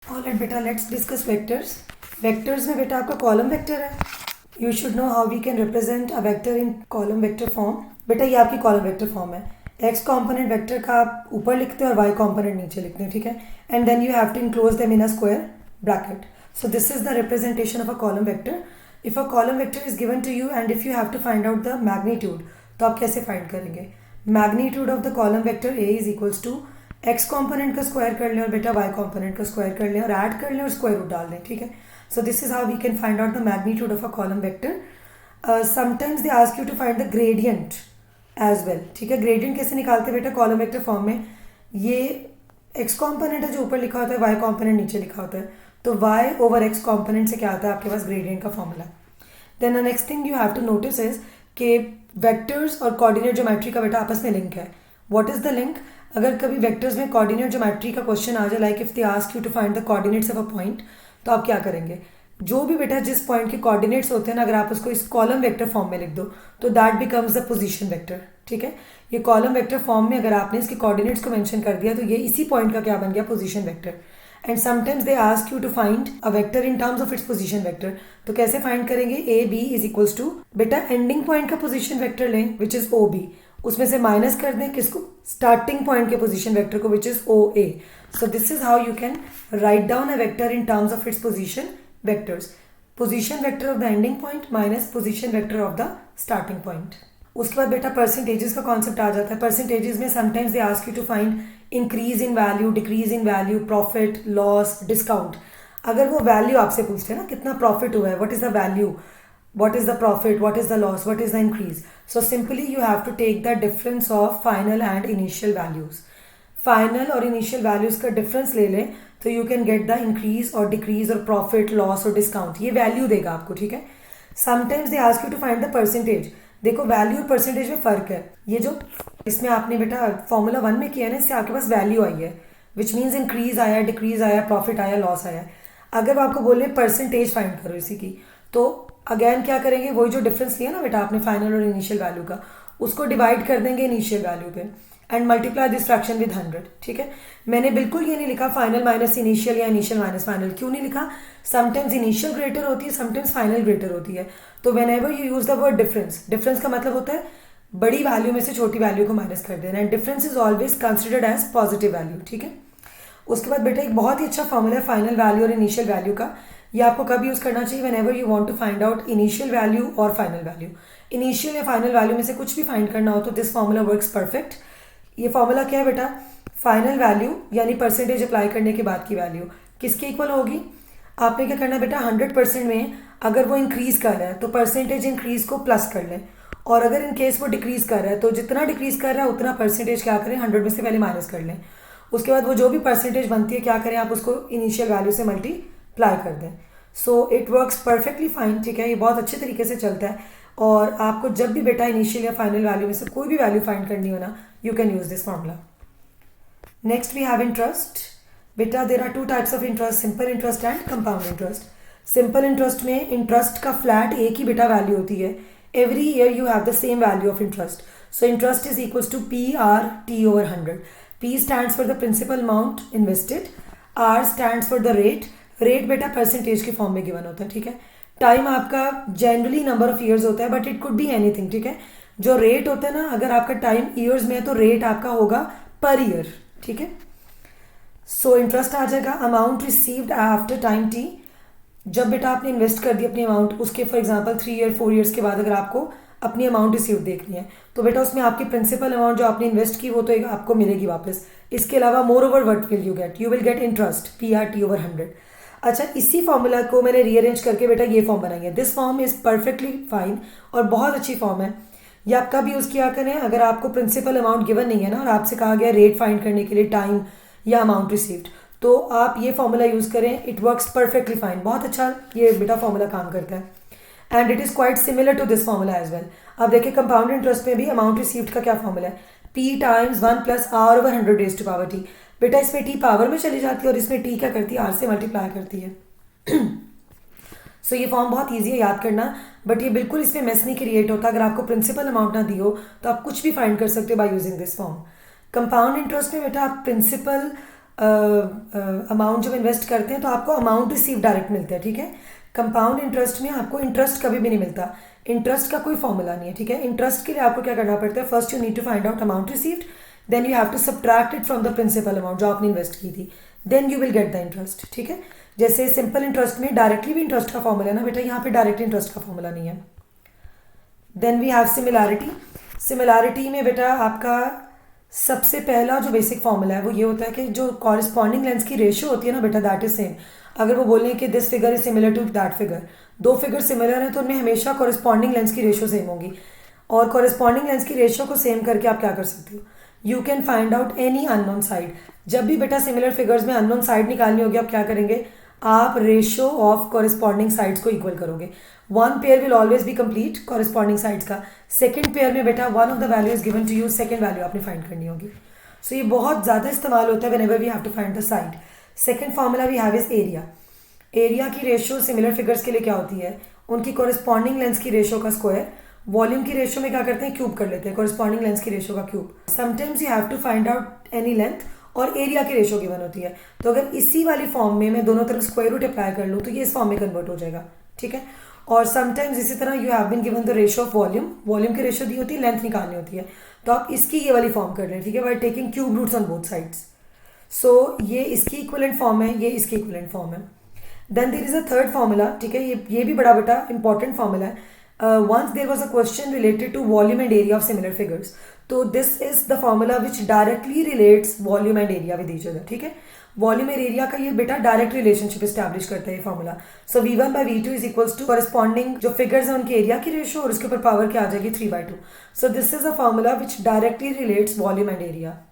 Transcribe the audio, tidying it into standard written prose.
Alright बेटा, let's discuss vectors. Vectors में बेटा आपका कॉलम वेक्टर है। You should know how we can represent a vector in column vector form. बेटा ये आपकी कॉलम वेक्टर फॉर्म है। एक्स कॉम्पोनेंट वेक्टर का आप ऊपर लिखते हैं और वाई कॉम्पोनेंट नीचे लिखते हैं, ठीक है। And then you have to enclose them in a square bracket. So this is the representation of a column vector. If a column vector is given to you and if you have to find out the magnitude, तो आप कैसे find करेंगे? Magnitude of the column vector A is equals to X component का square कर लें और बेटा Y component का स्क्वायर कर लें और ऐड कर लें और स्क्वायर रूट डाल दें, ठीक है। So this is how we can find out the magnitude of a column vector. Sometimes they ask you to find the gradient as well, ठीक है। ग्रेडियंट कैसे निकालते हैं बेटा कॉलम वेक्टर फॉर्म में? ये एक्स कॉम्पोनेंट है जो ऊपर लिखा होता है, वाई कॉम्पोनेंट नीचे लिखा होता है, तो y ओवर x कॉम्पोनेंट से क्या आता है आपके पास ग्रेडियंट का formula. Then the next thing you have to notice is कि वेक्टर्स और कोऑर्डिनेट ज्योमेट्री का बेटा आपस में लिंक है। What is the link? अगर कभी वेक्टर्स में कोऑर्डिनेट ज्योमेट्री का क्वेश्चन आ जाए, like if they ask you to find the coordinates of a point, तो आप क्या करेंगे? जो भी बेटा जिस पॉइंट के कोऑर्डिनेट्स होते हैं ना, अगर आप उसको इस कॉलम वेक्टर फॉर्म में लिख दो तो that becomes the position vector, ठीक है। ये कॉलम वेक्टर फॉर्म में अगर आपने इसके कोऑर्डिनेट्स को मेंशन कर दिया तो ये इसी पॉइंट का क्या बन गया? Position vector. And sometimes they ask you to find a vector in terms of its position vector, तो कैसे फाइंड करेंगे? A B is equals to बेटा एंडिंग पॉइंट का पोजीशन वेक्टर लें विच इज ओ बी, उसमें से minus कर दें किसको? स्टार्टिंग पॉइंट के पोजीशन वेक्टर को which is O A. So this is how you can write down a vector in terms of its position vectors. Position vector of the ending point minus position vector of the starting point. उसके बाद बेटा percentages का concept आ जाता है। Percentages में sometimes they ask you to find increase in value, decrease in value, profit, loss, discount. अगर वो value आपसे पूछते हैं ना कितना प्रॉफिट हुआ है, what is the value, what is the profit, what is the loss, what is the increase, so simply you have to take the difference of final and initial values. Final और initial values का difference ले लें तो you can get the increase और decrease और profit, loss और discount. ये value देगा आपको, ठीक है। Sometimes they ask you to find the percentage. देखो वैल्यू और परसेंटेज में फर्क है। ये जो इसमें आपने बेटा फॉर्मूला 1 में किया ना, इससे आपके पास वैल्यू आई है विच मीन्स इंक्रीज आया, डिक्रीज आया, प्रॉफिट आया, लॉस आया। अगर आपको बोले परसेंटेज फाइंड करो इसी की, तो अगेन क्या करेंगे? वही जो डिफरेंस लिया ना बेटा आपने फाइनल और इनिशियल वैल्यू का, उसको डिवाइड कर देंगे इनिशियल वैल्यू पे and multiply this fraction with 100, ठीक है। मैंने बिल्कुल ये नहीं लिखा फाइनल माइनस इनिशियल या इनिशियल माइनस फाइनल। क्यों नहीं लिखा? समटाइम्स इनिशियल ग्रेटर होती है, समटाइम्स फाइनल ग्रेटर होती है। तो when ever you use the word difference, difference का मतलब होता है बड़ी वैल्यू में से छोटी वैल्यू को माइनस कर देना, and difference is always considered as positive value, ठीक है। उसके बाद बेटा एक बहुत ही अच्छा फॉर्मूला है फाइनल वैल्यू और इनिशियल वैल्यू का। ये आपको कब यूज करना चाहिए? Whenever you want to find out initial value और फाइनल वैल्यू। इनिशियल या फाइनल वैल्यू में से कुछ भी फाइंड करना हो तो दिस फॉर्मूला वर्क्स परफेक्ट। ये फॉर्मूला क्या है बेटा? फाइनल वैल्यू यानी परसेंटेज अप्लाई करने के बाद की वैल्यू किसके इक्वल होगी? आपने क्या करना है बेटा? 100% में अगर वो इंक्रीज कर रहा है तो परसेंटेज इंक्रीज को प्लस कर लें, और अगर इन केस वो डिक्रीज कर रहा है तो जितना डिक्रीज कर रहा है उतना परसेंटेज क्या करें? 100 में से पहले माइनस कर लें। उसके बाद वो जो भी परसेंटेज बनती है क्या करें? आप उसको इनिशियल वैल्यू से मल्टीप्लाई कर दें। So it works perfectly fine, ठीक है। ये बहुत अच्छे तरीके से चलता है, और आपको जब भी बेटा इनिशियल या फाइनल वैल्यू में से कोई भी वैल्यू फाइंड करनी हो ना, you can use this formula. Next we have interest. बेटा there are two types of interest, simple interest and compound interest. Simple interest में इंटरेस्ट का फ्लैट एक ही बेटा वैल्यू होती है। Every year you have the same value of interest. So interest is equals to P R T over 100। P stands for the principal amount invested, R stands for the rate. Rate बेटा percentage के form में given होता है, ठीक है। Time आपका generally number of years होता है, but it could be anything, ठीक है। जो रेट होता है ना, अगर आपका टाइम ईयर्स में है तो रेट आपका होगा पर ईयर, ठीक है। सो इंटरेस्ट आ जाएगा amount received after time T. जब बेटा आपने इन्वेस्ट कर दी अपनी अमाउंट, उसके फॉर एग्जांपल 3 ईयर 4 ईयर्स के बाद अगर आपको अपनी अमाउंट रिसीव देखनी है तो बेटा उसमें आपकी प्रिंसिपल अमाउंट जो आपने इन्वेस्ट की वो तो आपको मिलेगी वापस। इसके अलावा more over what will you get? You will gate interest P R T over 100। अच्छा, इसी फॉर्मूला को मैंने रीअरेंज करके बेटा ये फॉर्म बनाई है। This form is perfectly fine और बहुत अच्छी फॉर्म है। ये आप कब यूज़ किया करें? अगर आपको प्रिंसिपल अमाउंट गिवन नहीं है ना, और आपसे कहा गया रेट फाइंड करने के लिए टाइम या अमाउंट रिसीव्ड, तो आप ये फॉर्मूला यूज़ करें। इट वर्क्स परफेक्टली फाइन, बहुत अच्छा ये बेटा फॉर्मूला काम करता है, and it is quite similar to this formula as well. अब देखिए कंपाउंड इंटरेस्ट में भी अमाउंट रिसीव्ड का क्या फॉर्मूला है? P times 1 plus R over 100 raise to power T. बेटा इसमें टी पावर में चली जाती है और इसमें टी क्या करती है? आर से मल्टीप्लाई करती है। सो ये फॉर्म बहुत ईजी है याद करना, बट ये बिल्कुल इसमें मेस नहीं क्रिएट होता। अगर आपको प्रिंसिपल अमाउंट ना दी हो तो आप कुछ भी फाइंड कर सकते हो by using this form. Compound interest में बेटा आप प्रिंसिपल अमाउंट जब इन्वेस्ट करते हैं तो आपको अमाउंट रिसीव डायरेक्ट मिलता है, ठीक है। कंपाउंड इंटरेस्ट में आपको इंटरेस्ट कभी भी नहीं मिलता, इंटरेस्ट का कोई फॉर्मूला नहीं है, ठीक है। इंटरेस्ट के लिए आपको क्या करना पड़ता है, first you need to find out amount received, then you have to subtract it from the principal amount जो आपने इन्वेस्ट की थी, then you will get the interest, ठीक है। जैसे सिंपल इंटरेस्ट में डायरेक्टली भी इंटरेस्ट का फॉर्मूला है ना बेटा, यहाँ पे डायरेक्ट इंटरेस्ट का फॉर्मूला नहीं है। Then we have similarity. Similarity में बेटा आपका सबसे पहला जो बेसिक फॉर्मूला है वो ये होता है कि जो कॉरिस्पॉन्डिंग लेंस की रेशियो होती है ना बेटा, दैट इज सेम। अगर वो बोलें कि this figure is similar to that figure, दो फिगर सिमिलर हैं तो उनमें हमेशा कॉरिस्पॉन्डिंग लेंस की रेशियो सेम होगी। और कॉरिस्पॉन्डिंग लेंस की रेशियो को सेम करके आप क्या कर सकते हो, you can find out any unknown side. जब भी बेटा सिमिलर फिगर्स में अननोन साइड निकालनी होगी, आप क्या करेंगे, आप रेशियो ऑफ कॉरिस्पॉन्डिंग साइड्स को इक्वल करोगे। One pair will always B complete corresponding sides का। सेकंड पेयर में बेटा one of the value is given to you, second value आपने फाइंड करनी होगी। सो ये बहुत ज़्यादा इस्तेमाल होता है whenever we have to find the side. Second formula we have is area. Area की रेशियो सिमिलर फिगर्स के लिए क्या होती है, उनकी कॉरिस्पॉन्डिंग लेंस की रेशियो का स्क्वायर। वॉल्यूम की रेशियो में क्या करते हैं, क्यूब कर लेते हैं, कॉरिस्पॉन्डिंग लेंस की रेशियो का cube. Sometimes you have to find out any length और एरिया की रेशियो गिवन होती है। तो अगर इसी वाली फॉर्म में मैं दोनों तरफ स्क्वायर रूट अप्लाई कर लूँ तो ये इस फॉर्म में कन्वर्ट हो जाएगा, ठीक है। और समटाइम्स इसी तरह you have been given the ratio of volume, volume की रेशियो दी होती है, लेंथ निकालनी होती है, तो आप इसकी ये वाली फॉर्म कर रहे हैं, ठीक है, by taking cube roots on both sides. So ये इसकी इक्विवेलेंट फॉर्म है, ये इसकी इक्विवेलेंट फॉर्म है। Then there is a third formula, ठीक है, ये भी बड़ा बेटा इंपॉर्टेंट फॉर्मूला है। once there was a question related to volume and area of similar figures, तो this is the formula which directly relates volume and area with each other, ठीक है। वॉल्यूम और एरिया का ये बेटा डायरेक्ट रिलेशनशिप स्टैब्लिश करता है ये formula. So v1 by v2 is equals to corresponding जो फिगर्स हैं उनके एरिया की रेशियो और उसके ऊपर पावर क्या आ जाएगी 3/2। सो this is a formula which directly relates volume and area.